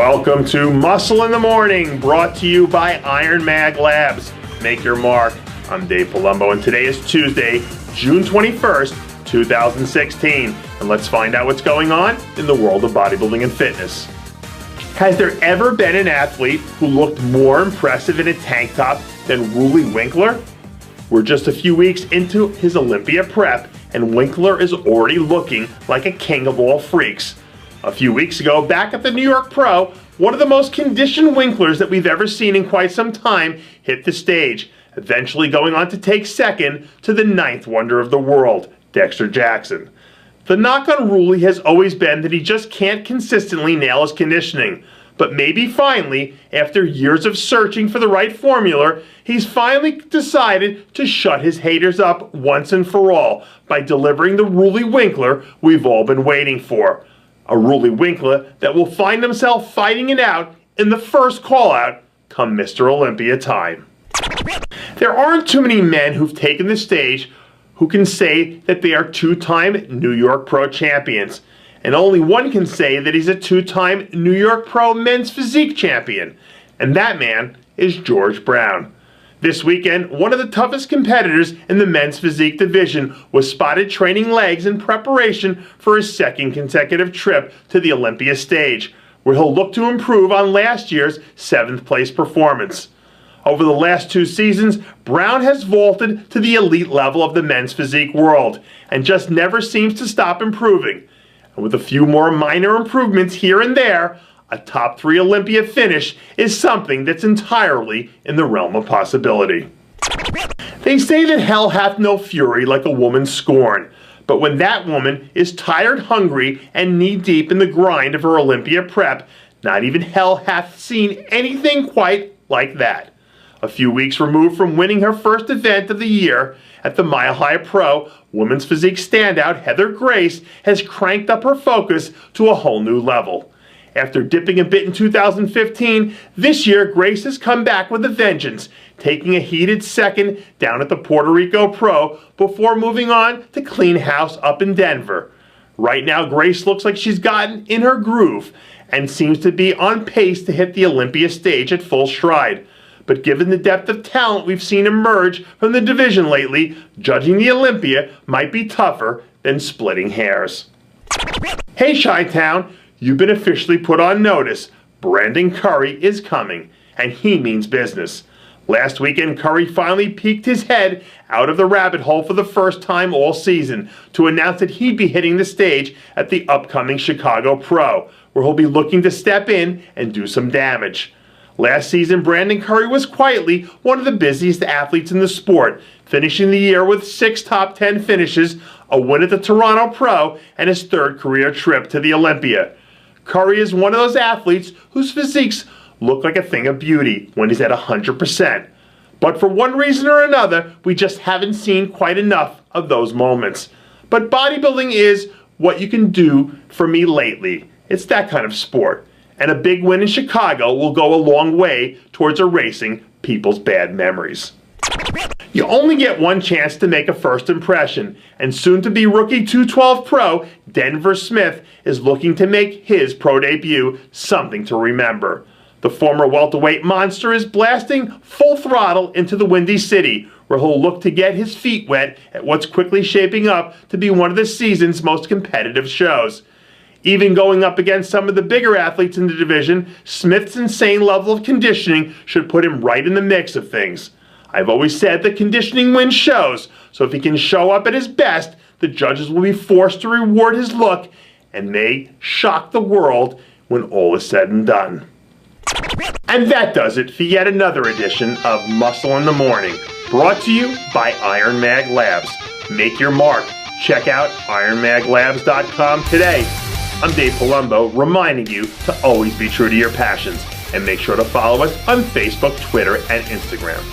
Welcome to Muscle in the Morning, brought to you by IronMag Labs. Make your mark. I'm Dave Palumbo, and today is Tuesday, June 21st, 2016. And let's find out what's going on in the world of bodybuilding and fitness. Has there ever been an athlete who looked more impressive in a tank top than Rudy Winkler? We're just a few weeks into his Olympia prep, and Winkler is already looking like a king of all freaks. A few weeks ago, back at the New York Pro, one of the most conditioned Winklers that we've ever seen in quite some time hit the stage, eventually going on to take second to the ninth wonder of the world, Dexter Jackson. The knock on Roelly has always been that he just can't consistently nail his conditioning. But maybe finally, after years of searching for the right formula, he's finally decided to shut his haters up once and for all by delivering the Rudy Winkler we've all been waiting for. A Rudy Winkler that will find himself fighting it out in the first call-out come Mr. Olympia time. There aren't too many men who've taken the stage who can say that they are two-time New York Pro champions. And only one can say that he's a two-time New York Pro men's physique champion. And that man is George Brown. This weekend, one of the toughest competitors in the men's physique division was spotted training legs in preparation for his second consecutive trip to the Olympia stage, where he'll look to improve on last year's 7th place performance. Over the last 2 seasons, Brown has vaulted to the elite level of the men's physique world and just never seems to stop improving. And with a few more minor improvements here and there, a top 3 Olympia finish is something that's entirely in the realm of possibility. They say that hell hath no fury like a woman's scorn, but when that woman is tired, hungry, and knee-deep in the grind of her Olympia prep, not even hell hath seen anything quite like that. A few weeks removed from winning her first event of the year at the Mile High Pro, women's physique standout Heather Grace has cranked up her focus to a whole new level. After dipping a bit in 2015, this year Grace has come back with a vengeance, taking a heated second down at the Puerto Rico Pro before moving on to clean house up in Denver. Right now, Grace looks like she's gotten in her groove and seems to be on pace to hit the Olympia stage at full stride. But given the depth of talent we've seen emerge from the division lately, judging the Olympia might be tougher than splitting hairs. Hey Chi-Town, you've been officially put on notice. Brandon Curry is coming, and he means business. Last weekend, Curry finally peeked his head out of the rabbit hole for the first time all season to announce that he'd be hitting the stage at the upcoming Chicago Pro, where he'll be looking to step in and do some damage. Last season, Brandon Curry was quietly one of the busiest athletes in the sport, finishing the year with 6 top 10 finishes, a win at the Toronto Pro, and his 3rd career trip to the Olympia. Curry is one of those athletes whose physiques look like a thing of beauty when he's at 100%. But for one reason or another, we just haven't seen quite enough of those moments. But bodybuilding is what you can do for me lately. It's that kind of sport. And a big win in Chicago will go a long way towards erasing people's bad memories. You only get one chance to make a first impression, and soon-to-be rookie 212 pro Denver Smith is looking to make his pro debut something to remember. The former welterweight monster is blasting full throttle into the Windy City, where he'll look to get his feet wet at what's quickly shaping up to be one of the season's most competitive shows. Even going up against some of the bigger athletes in the division, Smith's insane level of conditioning should put him right in the mix of things. I've always said that conditioning wins shows, so if he can show up at his best, the judges will be forced to reward his look and may shock the world when all is said and done. And that does it for yet another edition of Muscle in the Morning, brought to you by IronMag Labs. Make your mark. Check out IronMagLabs.com today. I'm Dave Palumbo, reminding you to always be true to your passions, and make sure to follow us on Facebook, Twitter, and Instagram.